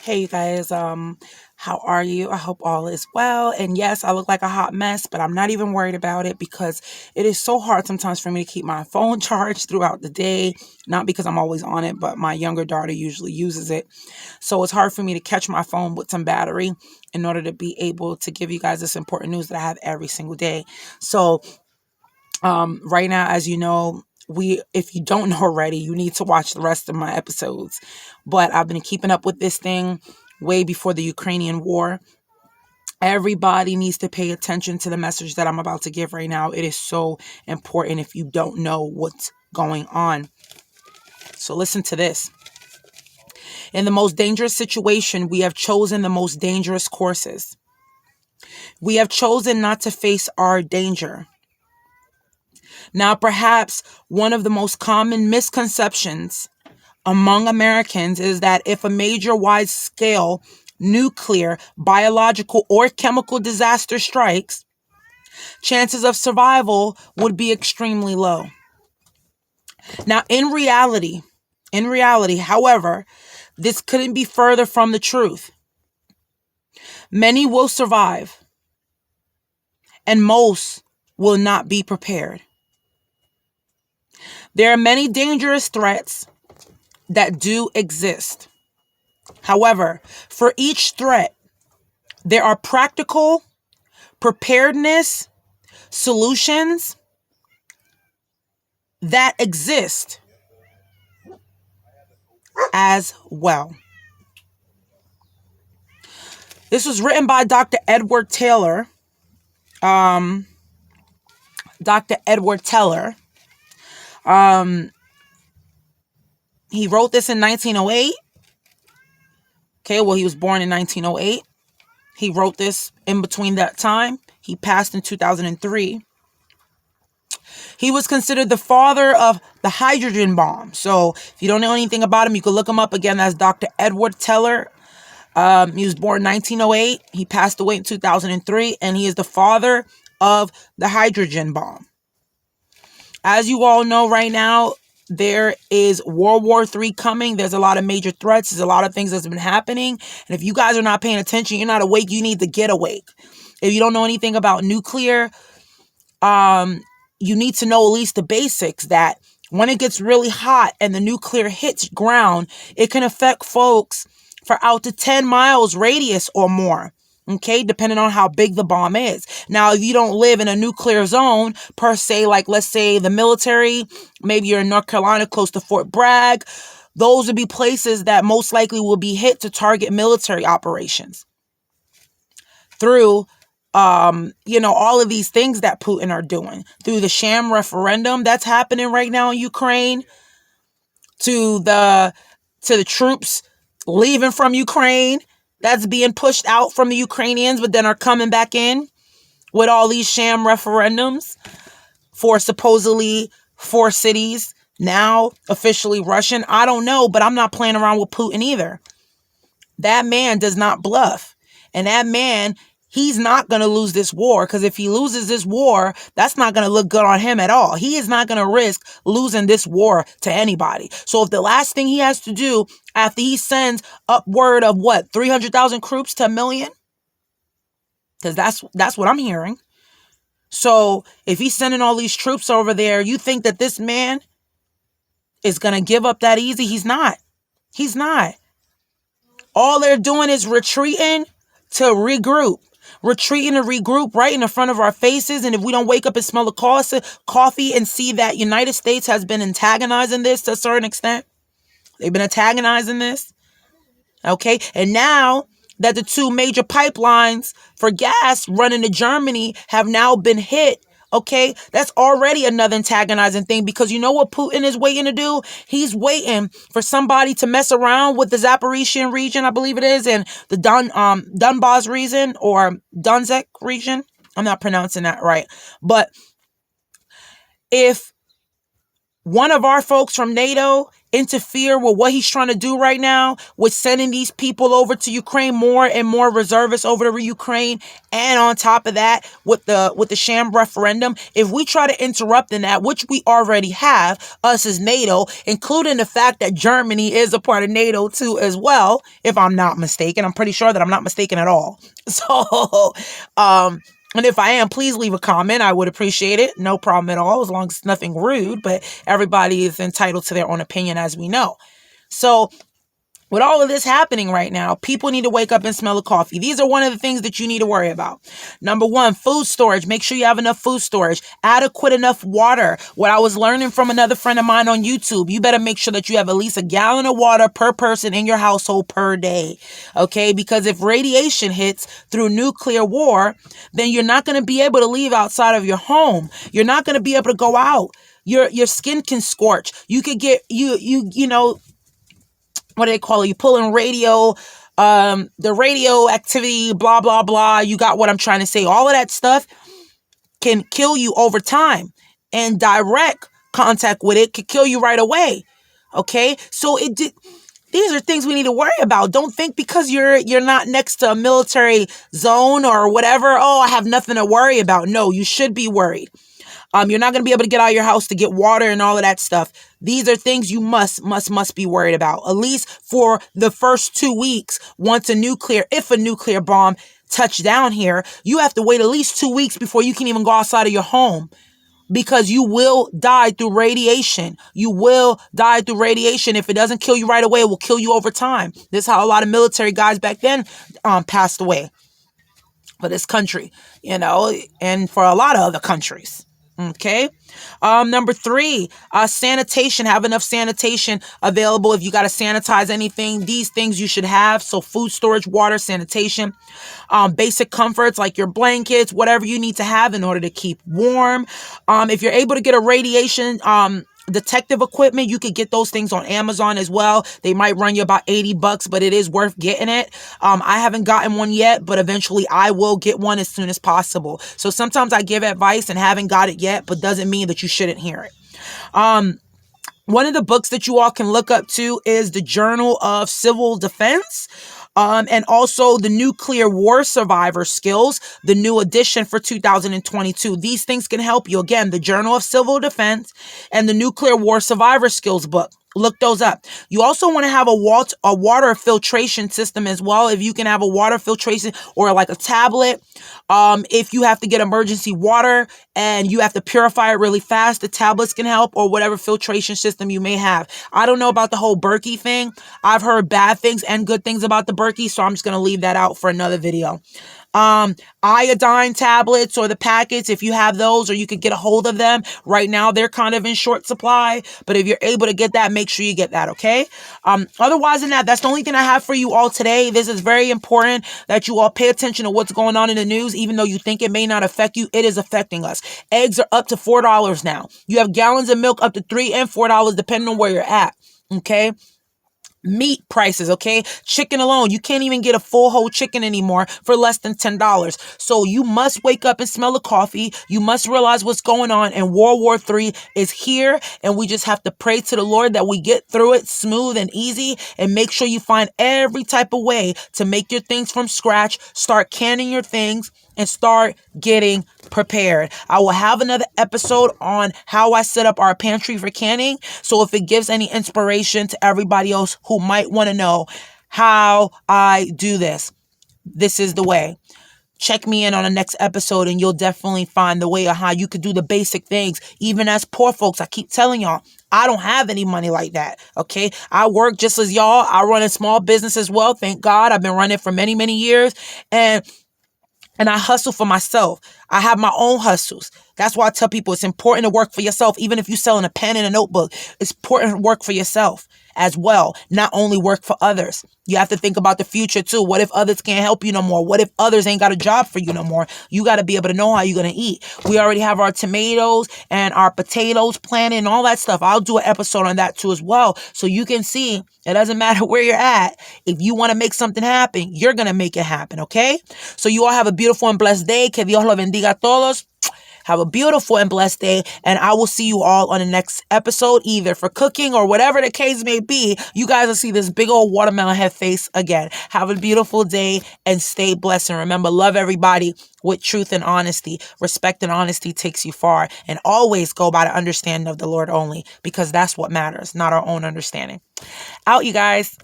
Hey you guys, how are you? I hope all is well. And yes, I look like a hot mess, but I'm not even worried about it because it is so hard sometimes for me to keep my phone charged throughout the day. Not because I'm always on it, but my younger daughter usually uses it. So it's hard for me to catch my phone with some battery in order to be able to give you guys this important news that I have every single day. So right now, as you know, if you don't know already, you need to watch the rest of my episodes. But I've been keeping up with this thing way before the Ukrainian war. Everybody needs to pay attention to the message that I'm about to give right now. It is so important if you don't know what's going on. So listen to this. In the most dangerous situation, we have chosen the most dangerous courses. We have chosen not to face our danger. Now, perhaps one of the most common misconceptions among Americans is that if a major wide-scale nuclear, biological, or chemical disaster strikes, chances of survival would be extremely low. Now, in reality, however, this couldn't be further from the truth. Many will survive, and most will not be prepared. There are many dangerous threats that do exist. However, for each threat, there are practical preparedness solutions that exist as well. This was written by Dr. Edward Taylor. Dr. Edward Teller. He wrote this in 1908. Okay, well, he was born in 1908. He wrote this in between that time. He passed in 2003. He was considered the father of the hydrogen bomb. So if you don't know anything about him, you can look him up again. That's Dr. Edward Teller. He was born in 1908. He passed away in 2003, and he is the father of the hydrogen bomb. As you all know right now, there is World War III coming. There's a lot of major threats. There's a lot of things that's been happening. And if you guys are not paying attention, you're not awake, you need to get awake. If you don't know anything about nuclear, you need to know at least the basics that when it gets really hot and the nuclear hits ground, it can affect folks for out to 10 miles radius or more. Okay, depending on how big the bomb is. Now, if you don't live in a nuclear zone, per se, like let's say the military, maybe you're in North Carolina close to Fort Bragg, those would be places that most likely will be hit to target military operations through, all of these things that Putin are doing, through the sham referendum that's happening right now in Ukraine, to the troops leaving from Ukraine, that's being pushed out from the Ukrainians, but then are coming back in with all these sham referendums for supposedly 4 cities now officially Russian. I don't know, but I'm not playing around with Putin either. That man does not bluff. And that man, he's not going to lose this war, because if he loses this war, that's not going to look good on him at all. He is not going to risk losing this war to anybody. So if the last thing he has to do after he sends upward of 300,000 troops to 1 million, because that's what I'm hearing. So if he's sending all these troops over there, you think that this man is going to give up that easy? He's not. He's not. All they're doing is retreating to regroup. Retreating to regroup right in the front of our faces. And if we don't wake up and smell the coffee and see that United States has been antagonizing this to a certain extent, they've been antagonizing this. Okay. And now that the 2 major pipelines for gas running to Germany have now been hit, okay, that's already another antagonizing thing, because you know what Putin is waiting to do? He's waiting for somebody to mess around with the Zaporizhian region, I believe it is, and the Donbas region or Donetsk region. I'm not pronouncing that right. But if one of our folks from NATO interfere with what he's trying to do right now with sending these people over to Ukraine, more and more reservists over to Ukraine, and on top of that with the sham referendum, if we try to interrupt in that, which we already have, us as NATO, including the fact that Germany is a part of NATO too as well, if I'm not mistaken. I'm pretty sure that I'm not mistaken at all. So and if I am, please leave a comment. I would appreciate it. No problem at all, as long as it's nothing rude. But everybody is entitled to their own opinion, as we know. So with all of this happening right now, people need to wake up and smell the coffee. These are one of the things that you need to worry about. Number one, food storage. Make sure you have enough food storage. Adequate enough water. What I was learning from another friend of mine on YouTube, you better make sure that you have at least a gallon of water per person in your household per day. Okay? Because if radiation hits through nuclear war, then you're not going to be able to leave outside of your home. You're not going to be able to go out. Your skin can scorch. You could get, you know, what do they call it? You pull in the radioactivity, blah, blah, blah. You got what I'm trying to say. All of that stuff can kill you over time, and direct contact with it could kill you right away. Okay. So these are things we need to worry about. Don't think because you're not next to a military zone or whatever, oh, I have nothing to worry about. No, you should be worried. You're not going to be able to get out of your house to get water and all of that stuff. These are things you must be worried about, at least for the first 2 weeks. If a nuclear bomb touched down here, you have to wait at least 2 weeks before you can even go outside of your home, because you will die through radiation. You will die through radiation. If it doesn't kill you right away, it will kill you over time. This is how a lot of military guys back then passed away for this country, you know, and for a lot of other countries. Okay. Number 3, sanitation. Have enough sanitation available. If you got to sanitize anything, these things you should have. So food storage, water, sanitation, basic comforts like your blankets, whatever you need to have in order to keep warm. If you're able to get a radiation, detective equipment, you could get those things on Amazon as well. They might run you about $80, but it is worth getting it. I haven't gotten one yet, but eventually I will get one as soon as possible. So sometimes I give advice and haven't got it yet, but doesn't mean that you shouldn't hear it. One of the books that you all can look up to is the Journal of Civil Defense. And also the Nuclear War Survivor Skills, the new edition for 2022. These things can help you. Again, the Journal of Civil Defense and the Nuclear War Survivor Skills book. Look those up. You also want to have a water filtration system as well. If you can have a water filtration or like a tablet, if you have to get emergency water and you have to purify it really fast, the tablets can help, or whatever filtration system you may have. I don't know about the whole Berkey thing. I've heard bad things and good things about the Berkey, so I'm just going to leave that out for another video. Iodine tablets or the packets, if you have those, or you could get a hold of them. Right now, they're kind of in short supply, but if you're able to get that, make sure you get that, okay? Otherwise than that, that's the only thing I have for you all today. This is very important that you all pay attention to what's going on in the news. Even though you think it may not affect you, it is affecting us. Eggs are up to $4 now. You have gallons of milk up to $3 and $4, depending on where you're at, okay? Meat prices, okay? Chicken alone, you can't even get a full whole chicken anymore for less than $10. So you must wake up and smell the coffee. You must realize what's going on, and World War III is here, and we just have to pray to the Lord that we get through it smooth and easy, and make sure you find every type of way to make your things from scratch, start canning your things, and start getting prepared. I will have another episode on how I set up our pantry for canning. So if it gives any inspiration to everybody else who might want to know how I do this, this is the way. Check me in on the next episode and you'll definitely find the way of how you could do the basic things. Even as poor folks, I keep telling y'all, I don't have any money like that, okay? I work just as y'all. I run a small business as well. Thank God. I've been running it for many, many years. And I hustle for myself. I have my own hustles. That's why I tell people it's important to work for yourself. Even if you're selling a pen and a notebook, it's important to work for yourself as well. Not only work for others. You have to think about the future too. What if others can't help you no more? What if others ain't got a job for you no more? You got to be able to know how you're going to eat. We already have our tomatoes and our potatoes planted and all that stuff. I'll do an episode on that too as well. So you can see it doesn't matter where you're at. If you want to make something happen, you're going to make it happen. Okay. So you all have a beautiful and blessed day. Que Dios lo bendiga a todos. Have a beautiful and blessed day. And I will see you all on the next episode, either for cooking or whatever the case may be. You guys will see this big old watermelon head face again. Have a beautiful day and stay blessed. And remember, love everybody with truth and honesty. Respect and honesty takes you far. And always go by the understanding of the Lord only, because that's what matters, not our own understanding. Out, you guys.